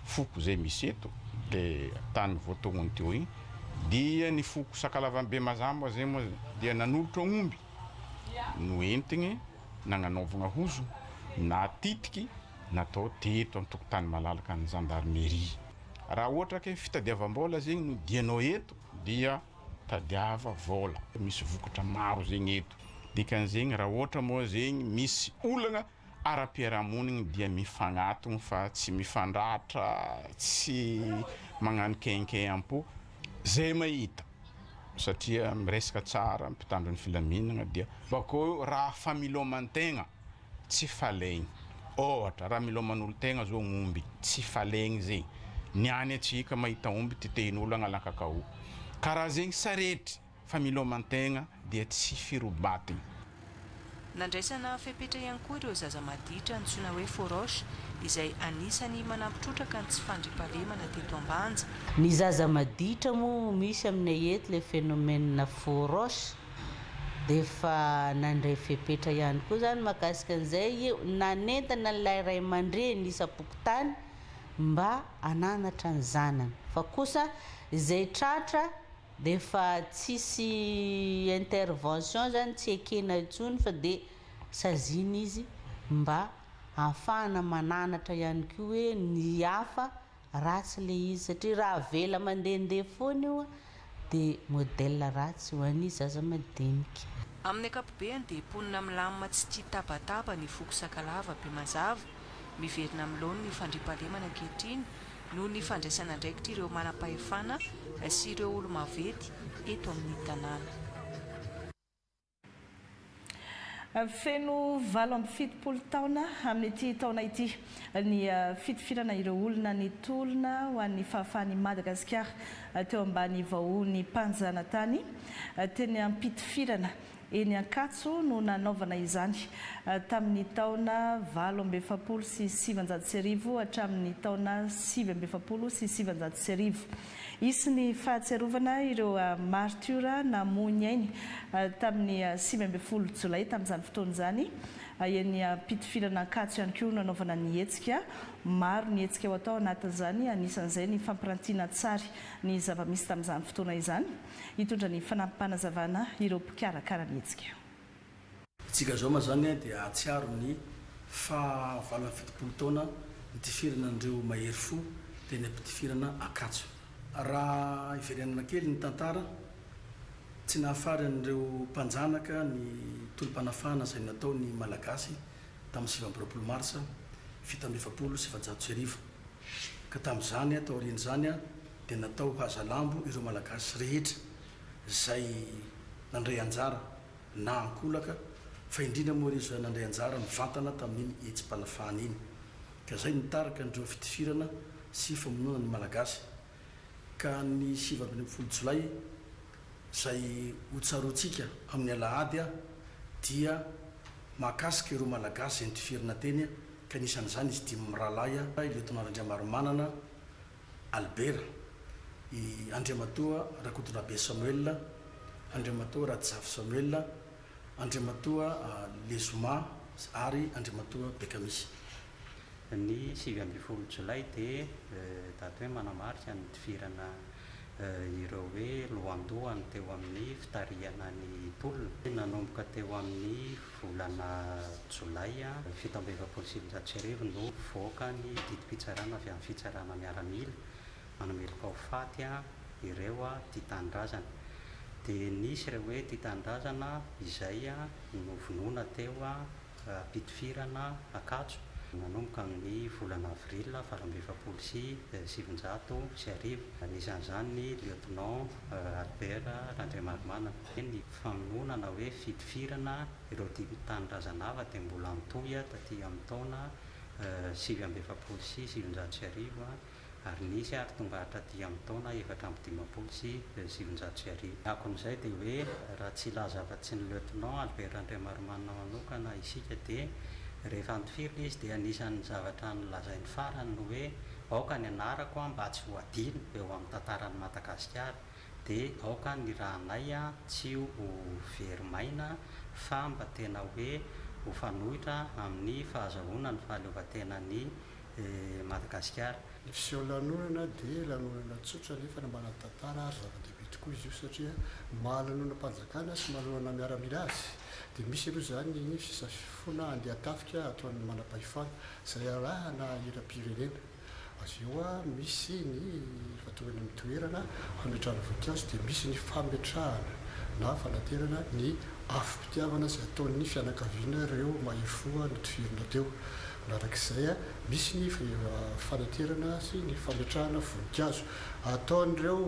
foko zay misy eto dia tany voatognony teo igny. Dia ny foko Sakalavanbe Mazamba zay moa dia nanolotra omby no entigny nagnanaovana hozo na titiky natao teto amin'ny tokotany malalaka ny gendarmerie. Raha ohatra ke fitadiavam-bola zegny no dianao eto dia tadiava vola. Misy vokatra maro zegny eto. Dikan'zegny raha ohatra moa zegny misy olana ara-piarahamonigny dia mifagnatogno fa tsy mifandratra, tsy magnano kenken am-po. Zay mahita satria miresaka tsara mpitandro ny filaminana dia bakeo raha familoman-tegna tsy falaigny. Ohatra raha miloman'olo-tegna zao omby tsy falaigny zegny. Niany atsika mahita omby titehin'olo agnalan-kakao. Karaha zegny saretry familoman-tegna dia tsy firobatigny.
Nandraisana fepetra ihany koa ireo zaza maditra antsoina hoe Forosh izay anisany manampitrotraka ny tsy fandriam-pahalemana teto Ambanja.
Ny zaza maditra moa misy aminay eto le phénomène Forosh dia fa nandray fepetra ihany koa zany mahakasika an'izay io nanentana ilay ray aman-dreny isam-pokotany mba ananatra ny zanany, fa kosa izay tratra dia fa tsisy intervention zany tsy ekena intsony fa dia saziana izy mba ahafahana mananatra ihany koa hoe ny hafa ratsy le izy satria raha vela mandehandeha foana io dia modèle ratsy ho an'izy zaza madinika.
Amin'ny ankapobeny dia ponina milamina tsy tia tabataba ny foko sakalava be mazava miverina amin'ny laony ny fandriampahalemana ankehitriny noho ny fandraisana ndraikitra ireo manam-pahefana sy ireo olo-mavety eto amin'ny tanàna.
Feno 7 taona amin'ity taona ity ny fitifirana ireo olona ny tolona ho an'ny fahafahan'i Madagasikara teo ambany vahony mpanjana tany teny ampitifirana eny Ankatso no nanaovana izany tamin'ny taona 17 sy 700 hatramin'ny taona 17 sy 700. Isy fahatsiarovana ireo martyra namoy ainy tamin'ny 17 Jolay tamin'izany fotoana izany eny ampitifirana Ankatso ihany koa nanaovana ny hetsika. Maro ny hetsika ho atao anatin'izany anisan'izay ny fampirantiana tsara ny zava-misy tamin'izany fotoana izany hitondra ny fanampim-panazavana ireo mpikarakara ny hetsika.
Itsika zao ma zany dia atsiaro ny fa 7 taona nitifirana andreo mahery fo teny ampitifirana Ankatso. Raha iverenana kely ny tantara tsy nahafary an'ireo mpanjanaka ny tolom-panafahana izay natao ny malagasy tamin'ny 27 Marsa 1770 ka tamin'izany atao aorian'izany dia natao hazalambo ireo malagasy rehetra izay nandray anjara na ankolaka fa indrindra moa izy nandray anjara mivantana tamin'iny hetsim-panafahana iny ka izay nitarika andreo fitifirana sy famonoana ny malagasy. Ka ny 17 Jolay izay hotsaroantsika amin'ny alahady dia mahakasika ireo malagasy izay nitifirana teny ka nisan'izany izy dimy mirahalahy i Leotenant-Andriamaromanana Albert, i Andriamatoa Rakotonabe Samuel, Andriamatoa Rajavo Samuel, Andriamatoa Lezoma ary Andriamatoa Bekamisy.
Ny 17 Jolay dia daty hoe manamarika ny tifirana ireo hoe lohandohany teo amin'ny fitariana ny tolona. Nanomboka teo amin'ny volana Jolay 1770 no voaka ny didim-pitsarana avy amin'ny fitsarana miaramila manamelika ho faty ireo tia tanindrazana. Dia nisy ireo hoe tia tanindrazana izay no vonoina teo ampitifirana Ankatso. Nanomboka amin'ny volana avril 17 sy 700. Anisan'izany ny Lieutenant Albert Randriamaromanana. Ny famononana hoe fitifirana ireo tia tanindrazana hafa dia mbola mitohy taty amin'ny taona 17 sy 700 ary nisy ary tonga hatraty amin'ny taona 450 sy 700. Akon'izay dia hoe raha tsy laza afa-tsy ny Lieutenant Albert Randriamaromanana manokana isika dia rehefa nitifirina izy dia anisan'ny zavatra nilazainy farany no hoe aoka ny anarako mba tsy ho adino eo amin'ny tantaran'ny Madagasikara dia aoka ny rahanay tsy ho verimaina fa mba tena hoe ho fanohitra amin'ny fahazahoana ny fahaleovantenan'ny Madagasikara.
Ny fiseho lanonana dia lanonana tsotra nefa nambana tantara ary zava-dehibe tokoa izy io satria mahalanona mpanjakana sy mahalanona miaramila azy. Dia misy aloha zany ny fisafona andeha tafika ataon'ny manam-pahefana izay arahana hiram-pirenena. Azy eo misy ny fahatonga ny toerana fametrahana voninkazo dia misy ny fametrahana na fanaterana ny afim-pitiavana izay ataon'ny fianakaviana ireo mahefoa notifirina teo. Narak'izay misy ny fanaterana sy ny fametrahana voninkazo ataon'ireo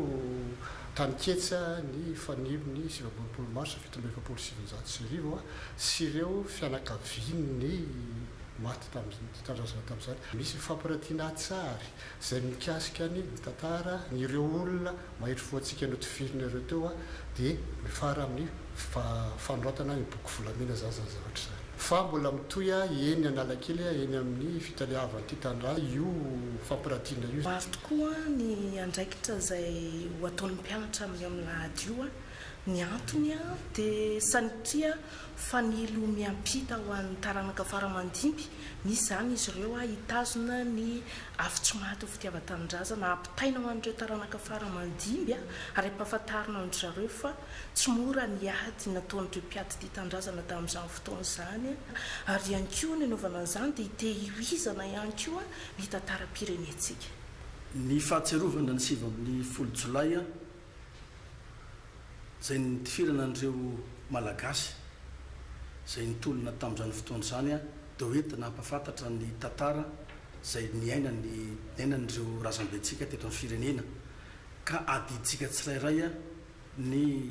taniketsa ny fanimony 17 Marsa 1770 sy ireo fianakaviany maty tanindrazana tamin'izany. Misy fampirantiana tsary izay mikasika ny tantara nyireo olona mahery foantsika notifirina ireo teo dia mifara amin'ny fanoratana ny boky volamena zany zavatra izany. Fa mbola mitoy eny Analakely eny amin'ny fitaliavan'ity tanindrazana io fampirantiana io.
Maro tokoa ny andraikitra izay ho ataon'ny mpianatra amin'ny lahady io
ny antony a dia sanitria fa ny lo miampita ho an'ny taranaka faramandimby misy zany izy ireo a hitazona ny avy-tsy maty ho fitiava-tanindraza na ampitaina ho an'ireo taranaka faramandimby a ary ampahafantarina an zareo fa tsy mora ny ady nataon'ireo mpiady tia tandrazana tamin'izany fotoana izany ary ihany koa ny anaovana an'izany dia hitehirizana ihany koa ny tantaram-pirenentsika.
Ny fahatserovana ny 7 amin'ny 10 Jolay a zay nitifirana an'ireo malagasy zay nitolona tamin'izany fotoana izany a dia hoentina hampafantatra ny tantara zay niainan'ireo razambentsika teto amin'ny firenena ka adiditsika tsirairay a ny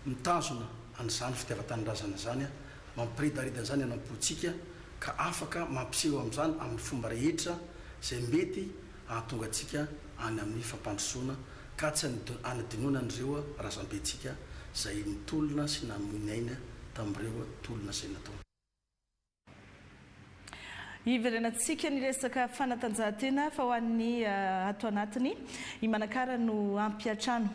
mitazona an'izany fitiava-taninrazana zany a mampiridaridana zany anam-potsika ka afaka mampiseho amin'izany amin'ny fomba rehetra zay mety ahatonga atsika any amin'ny fampandrosoana ka tsy anadinoana an'ireo razambentsika zay nitolona sy naminaina tamin'ireo tolona zay natao.
Iverenantsika ny resaka fanatanjahantena fa ho an'ny ato anatiny i Manakara no ampiatrano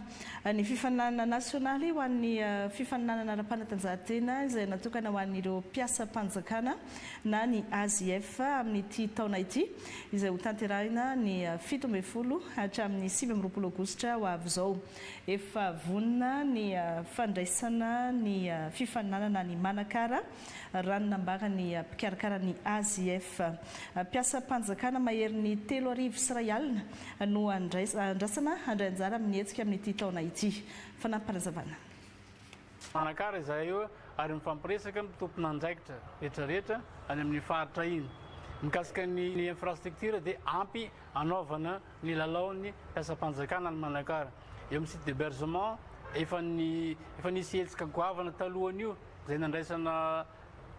ny fifaninanana nasionaly ho an'ny fifaninanana ara-panatanjahantena izay natokana ho an'ireo mpiasa-panjakana na ny AZF amin'ity taona ity izay ho tanterahina ny 17 hatramin'ny 20 Aogositra ho avy izao. Efa vonona ny fandraisana ny fifaninanana ny Manakara ranonambara ny mpikarakara ny AZF mpiasa-panjakana mahery ny 3,000 no andrasana handray anjara amin'ny hetsika amin'ity taona ity. Fanampanazavana.
Manakara izay io ary mifampiresaka mitompona andraikitra rehetrarehetra any amin'ny faritra iny. Mikasika ny infrastructure dia ampy anaovana ny lalaon'ny mpiasa-panjakana ny Manakara. Eo amin'ny site d'hébergement efa nisy hetsika goavana talohan'io zay nandraisana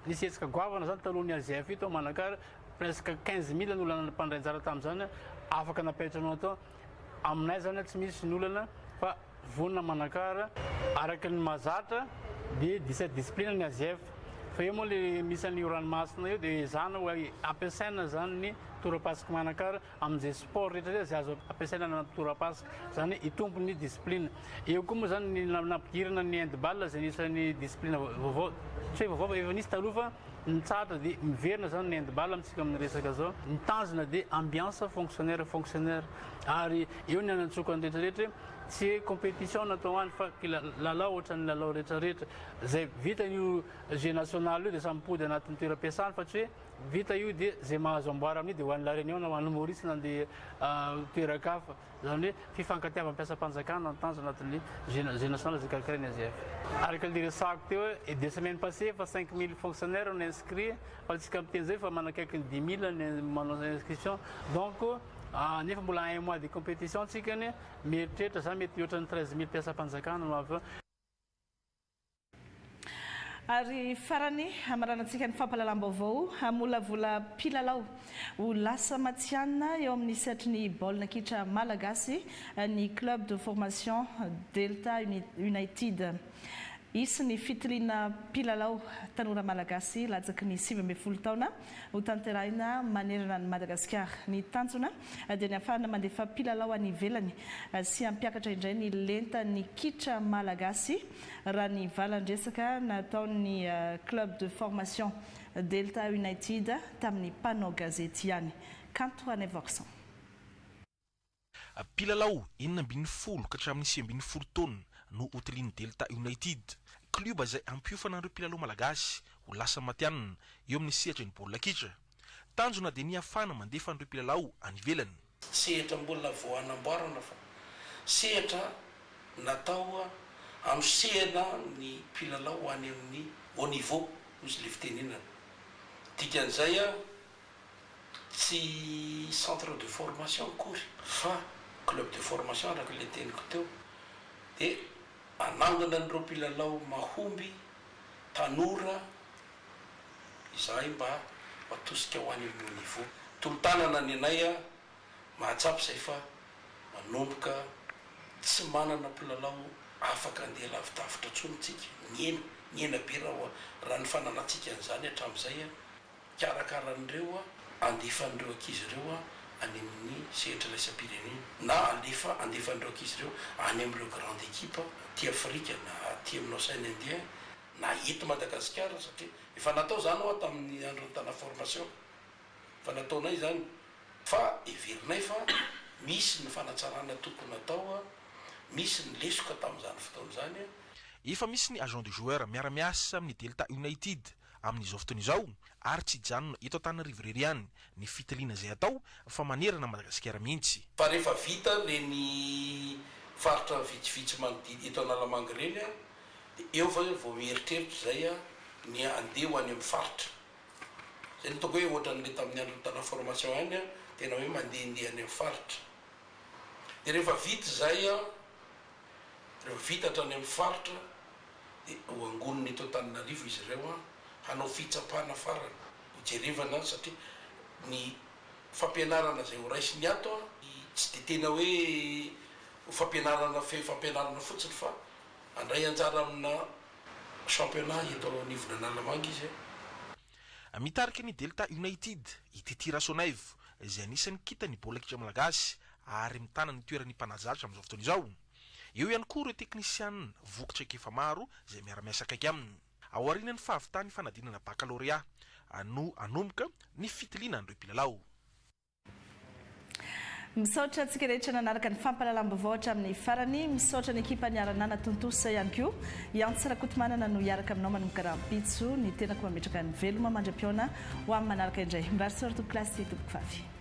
nisy hetsika goavana zany talohan'ny AZF ito Manakara presque 15,000 olana mpandray anjara tamin'izany afaka napetranao atao. Aminay zany tsy misy ny olana fa vonona Manakara araka ny mazatra dia 17 discipline ny AZF fa eo moa le misy an'io ranomasina io dia zany hoe ampiasaina zany ny torapasika Manakara amin'izay sport rehetra zay azo ampiasaina na torapasika zany hitompo ny discipline. Eo koa moa zany ny nampigirana ny handball zay nisan'ny discipline vaovao tsy hoe vaovao efa nisy taloha fa nitsatra dia miverina zany ny handball amintsika amin'ny resaka zao. Ny tanjona dia ambiance fonctionnaire ary eo ny anantsokany rehetrarehetra tsy compétition natao any fa lalao ohatran'ny lalao rehetrarehetra zay vita io jeu national io dia samy-pody anatin'ny toeram-piasany fa tsy hoe vita io dia zay mahazo amboara amin'io dia ho an'ny la réunion na ho an'ny humoriste na dia toeran-kafa zany hoe fifankatiava mpiasa-panjakana ny tanjona anatin'ny jeu national zay karakarainy AZF. Araka le resako teo et 2 semaines passées fa 5,000 fonctionnaires on inscrit fa tsika miteny zay fa manakaiky ny 10,000 ny manao inscription donc nefa mbola 1 mois de compétition tsikany mieritreritra zany mety ohatran'ny 13,000 mpiasa-panjakana no avy.
Ary farany amaranantsika ny fampahalalam-baovao hamolavola mpilalao ho lasa matianina eo amin'ny sehatry ny baolina kitra malagasy ny club de formation Delta United. Isy ny fitiliana mpilalao tanora malagasy latsaky ny 17 taona ho tanterahina manerana ny Madagasikara. Ny tanjona dia ny ahafahana mandefa mpilalao any ivelany sy hampiakatra indray ny lenta ny kitra malagasy raha ny valandresaka nataon'ny club de formation Delta United tamin'ny panneau gazety ihany. Kanto Anevorson.
Mpilalao 40 ka hatramin'ny 20 taona no hotilian'ny Delta United. Club izay ampiofana an'ireo mpilalao malagasy ho lasa matianina eo amin'ny sehatra ny baolina kitra. Tanjona dia ny ahafahana mandefa an'ireo mpilalao any ivelany.
Sehatra mbola vao anamboarana fa sehatra natao hanosehana ny mpilalao any amin'ny haut niveau ozy le fitenenana. Dikan'izay tsy centre de formation akory fa club de formation araka le teniko teo dia anangana an'ireo mpilalao mahomby tanora izay mba atosika ho any amin'ny niveau. Tolotanana ny anay mahatsapy zay fa manomboka tsy manana mpilalao afaka andeha lavidavitra tsony tsika nyena be raha ny fananatsika an'izany hatramin'izay karakaran'ireo andefan'ireo ankizy ireo any amin'ny sehatra laisam-pirenena na andefan'ireo ankizy ireo any amin'ireo grande équipe ty Afrika na ty aminao sainy andeha na hito Madagasikara satria efa natao zany oa tamin'ny andro tana formation fa nataonay zany fa everinay fa misy ny fanatsarana tokony atao misy ny lesoka tamin'izany fotoana zany
efa misy ny agent de joueur miara-miasa amin'ny Delta United amin'izao fotoana izao ary tsy janona eto Antananarivo irery ihany ny fitiliana zay atao fa manerana Madagasikara mihitsy
fa rehefa vita reny faritra vitsivitsy manodidina eto Analamanga reny eo fa vao mieritreritra zay ny andeha ho any amin'ny faritra zay ny tonga hoe ohatran'le tamin'ny andro tana formation any tena hoe mandehandeha any amin'ny faritra de rehefa vita zay rehefa vita hatrany amin'ny faritra de ho angoniny eto Antananarivo izy ireo hanao fitsapana farany hojerevana satria ny fampianarana zay ho raisiny ato tsy de tena hoe fampianarana fampianarana fotsiny fa andray anjara amina championnat eto anivon'ny Analamanga izy
mitarika ny Delta United Tity Rasonaivo izay anisan'ny kitany bola kitra malagasy ary mitana ny toerany mpanazatra amin'izao fotoana izao eo ihany koa ireo teknisiana vokatra efa maro izay miara-miasa akaiky aminy ao aorian'ny fahavitany fanadinana baccalauréat anomboka ny fitiliana an'ireo mpilalao.
Misaotra antsika rehetra nanaraka ny fampalalam-baovatra amin'ny farany misaotra ny ekipa niaranana tontosa ihany koa Iantsy Rakotomanana no hiaraka aminao manomboka rahampitso ny tenako mametraka ny veloma mandram-piona ho amin'ny manaraka indray mbaritsy ortoko klasy toboko favy